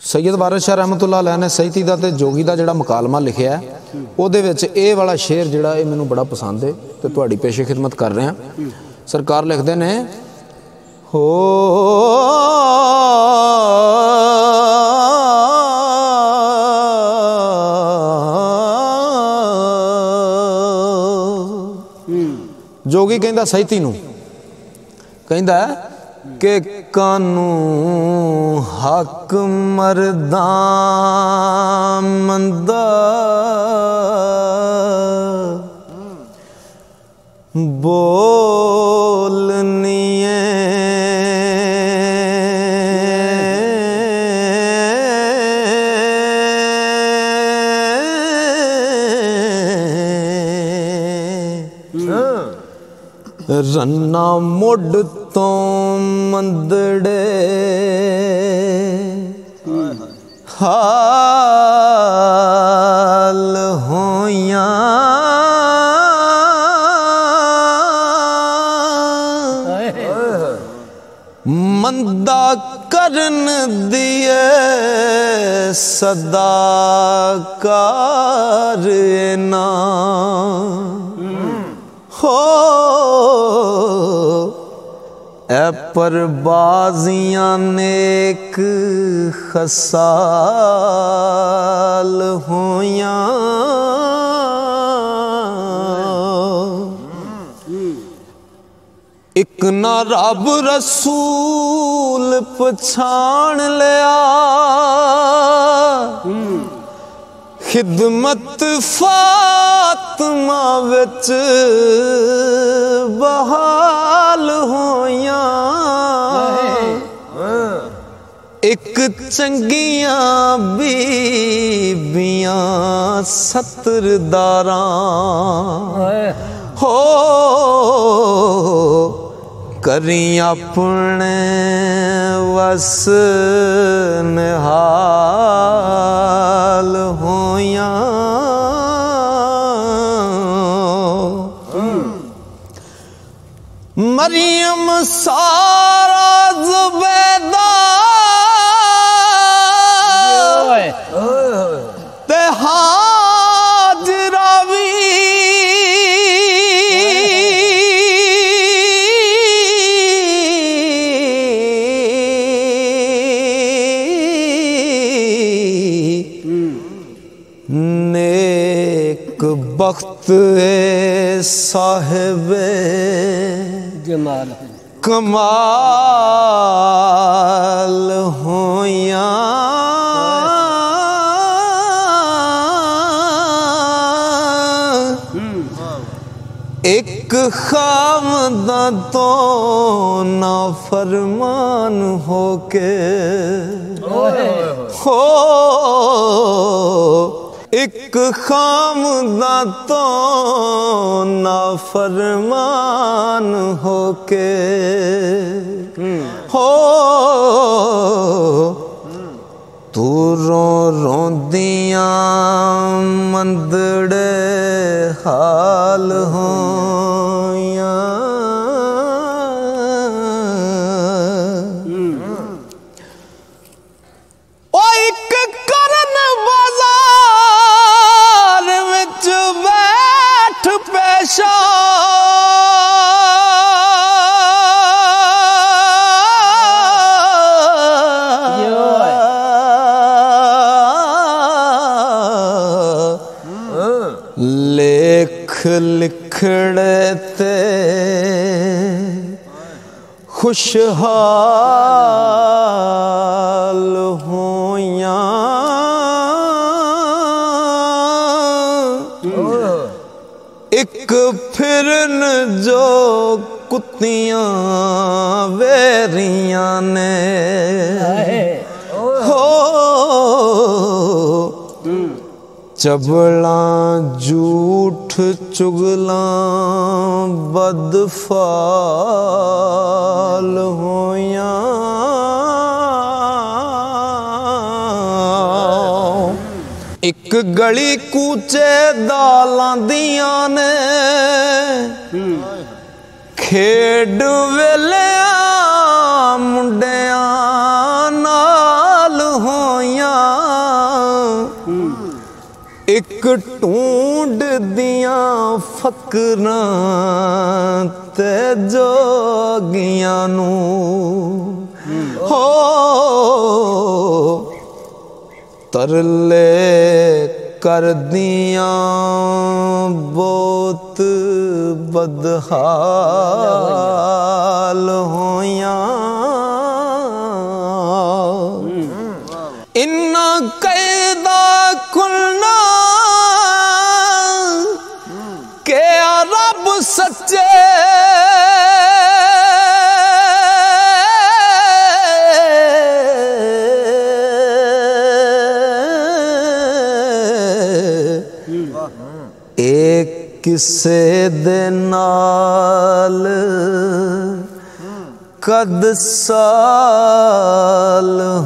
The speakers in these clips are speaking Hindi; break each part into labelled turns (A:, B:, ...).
A: सैयद वारिस शाह रहमतुल्लाह अलैह ने सैयदी दा ते जोगी दा जिहड़ा मुकालमा लिखिया है ਉਹਦੇ ਵਿੱਚ ਇਹ ਵਾਲਾ ਸ਼ੇਰ ਜਿਹੜਾ ਇਹ ਮੈਨੂੰ ਬੜਾ ਪਸੰਦ ਹੈ ਤੇ ਤੁਹਾਡੀ ਪੇਸ਼ੇ ਖਿਦਮਤ ਕਰ ਰਹੇ ਹਾਂ। ਸਰਕਾਰ ਲਿਖਦੇ ਨੇ ਹੋ जोगी कहता सैयदी नूं कहता कि कानू हक मरदा मंदा बोलनिए रन्ना मुड तो मंदड़े हाल होया मंदा करन दिए सदा कारना हो ए परबाजियां नेक खसाल होया एक ना रब रसूल पछाण लिया खिदमत फातिमा विच बहाल होया एक चंगियां बीबियां सतरदारां हो करी अपने वस निहाल होया मरियम सारा ज़ुबैदा ते हाजरा भी नेक बख्त ए साहिबे जमाल कमाल होया एक खामदा तो ना फरमान होके हो एक खामदा तो ना फरमान होके हो तू रो रोंदियां मंदड़े हाल होया ओ एक करन बाजार विच बैठ पेशा लेख लिखड़े ते खुशहाल होया एक फिरन जो कुत्तियां वेरियां ने हो चबला झूठ चुगला बदफाल होया एक गली कूचे दालां दियां ने खेड वेले मुंडियां नाल होई एक ढूंढ दिया फकरां ते जोगियां नू हो तरले कर दिया बहुत बदहाल होया इन्ना कैदा खुलना के रब सच्चे एक किसे दे नाल कद साल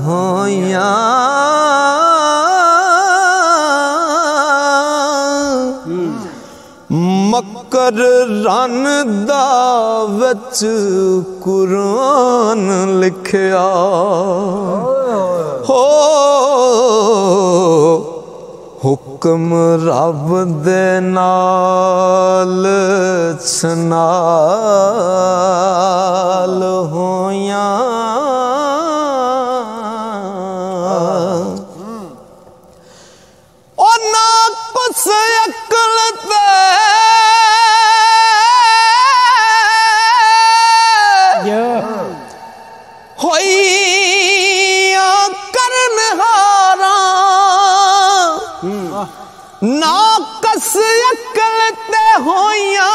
A: होया मकर रन दा विच कुरान लिखया हो हुक्म रब दे नाल सनाल होया ओ ना कुछ अकल ते होई ना कस अकल ते होया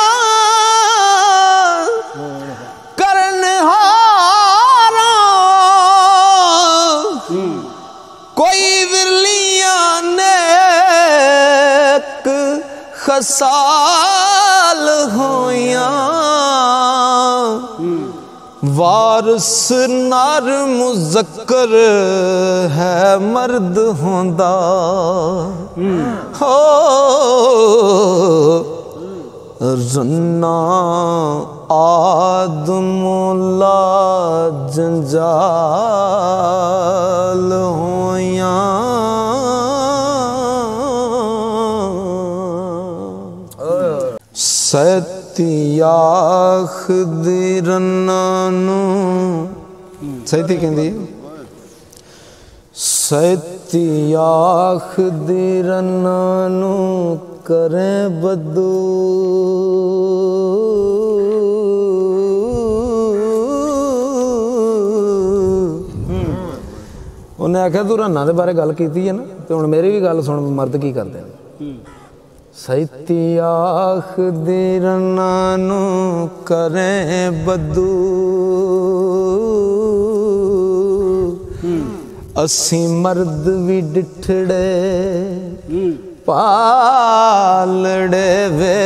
A: करनहारा कोई विरलियां ने खसाल होया वारस नर मुज़क्कर है मर्द होंदा हो रन्ना आदमुला जंजाल होया सैतियाख दी रन्ना नू सैती कहंदी सैतियाख दी रन्ना नू करें बदू उन्हें आख्या तू रन्ना दे बारे गल कीती है ना तो हुण मेरी भी गल सुन मर्द की करदे ने सैतियाख दी रन्ना नू करें बदू असी मर्द भी डिठड़े पालड़े वे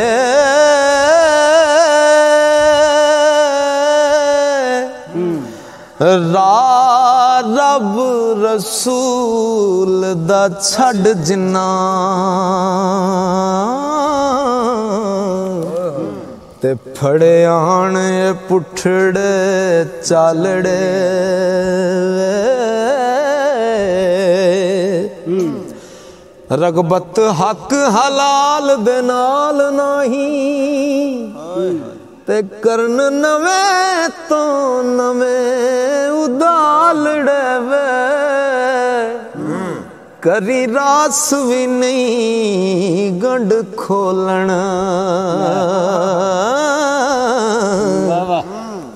A: रब रसूल दा छड़ जिन्ना ते फड़े आने पुठड़े चालड़े रगबत हक हलाल दे नाल नहीं ते करन नवे तो नवे उदालड़े वे करी रास भी नहीं गंढ खोलण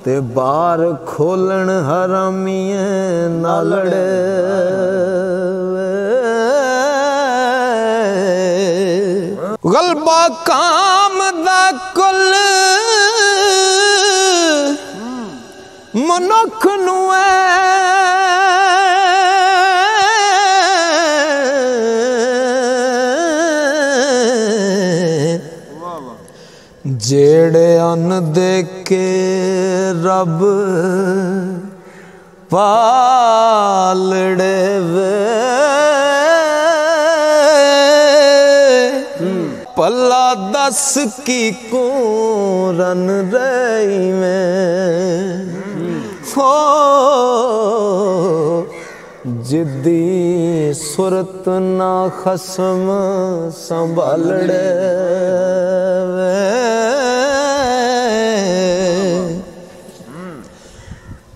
A: ते बार खोलण हरामीए नालड़े गलबा काम दा कुल मनुख नू जेड़े अन दे के रब पालड़े वे पला दस की को रन रही में हो जिद्दी सुरत ना खसम संभालड़े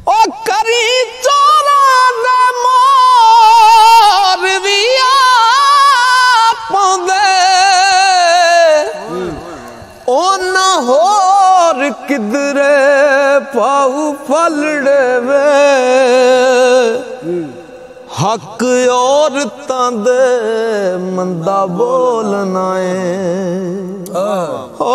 A: ओ करी चोरा दे मोर दिया पाउंदे ओ ना होर किधरे पाऊ फलड़े वे हक औरतां दे मंदा बोलना हो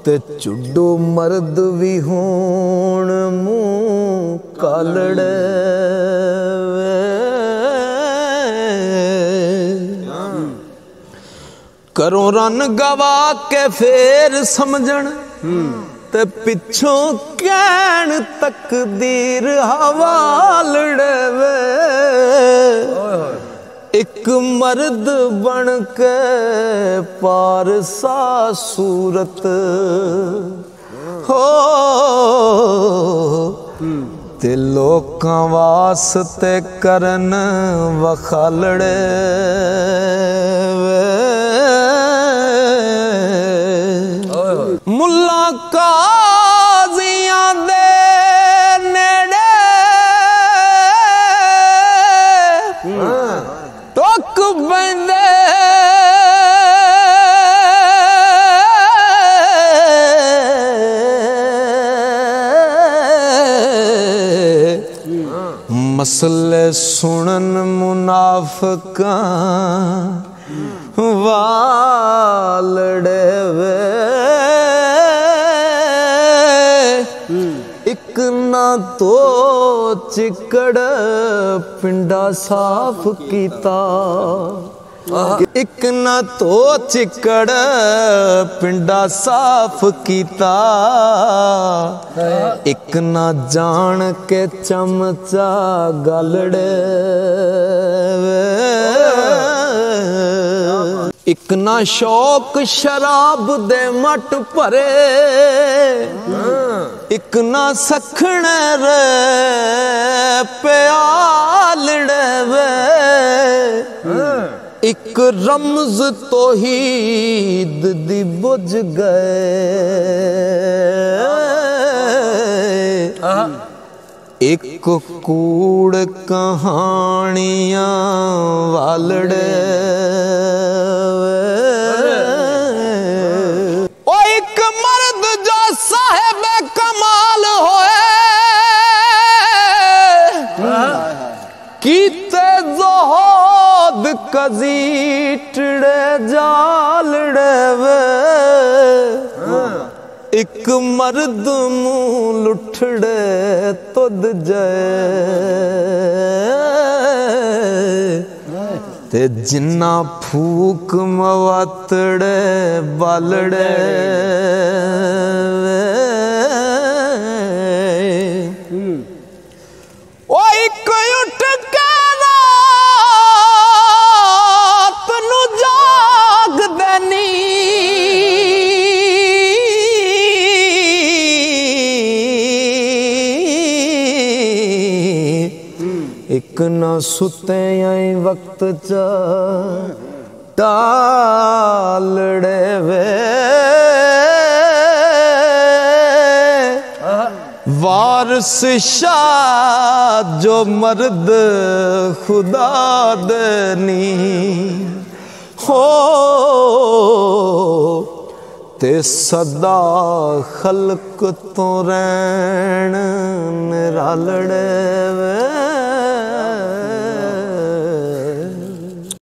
A: ते चुड्डू मर्द भी होण मुंह कालड़े करो रन गवा के फेर समझण ते पिछों कैन तकदीर हवालड़े वे एक मर्द बन के पारसा सूरत हो ते लोकां वास्ते करन वखालड़े वे मुल्ला काज़ियां दे नेड़े टुक पैंदे मसले सुनन मुनाफिकां वालड़े वे एक ना तो चिकड़ पिंडा साफ कीता एक ना तो चिकड़ पिंडा साफ कीता एक ना जान के चमचा गलड़े एक ना शौक शराब दे मट भरे एक ना सखने रे प्यालड़े वे एक रमज तौहीद दी बुझ गए एक कूड़ कहानियां वालड़े ओ एक मर्द जो साहेब कमाल होए कीते जोहद कजीटड़े जालड़े वे एक मर्द मुंह लुठड़े तुद जाए ते जिन्ना फूक मवातड़े बालड़े ओ एक उठ के रात नू जाग देनी एक ना सुते आई वक्त च टालड़े वे वारिस शाह जो मर्द खुदा देनी हो ते सदा खल्क तो रैन निरालड़े वे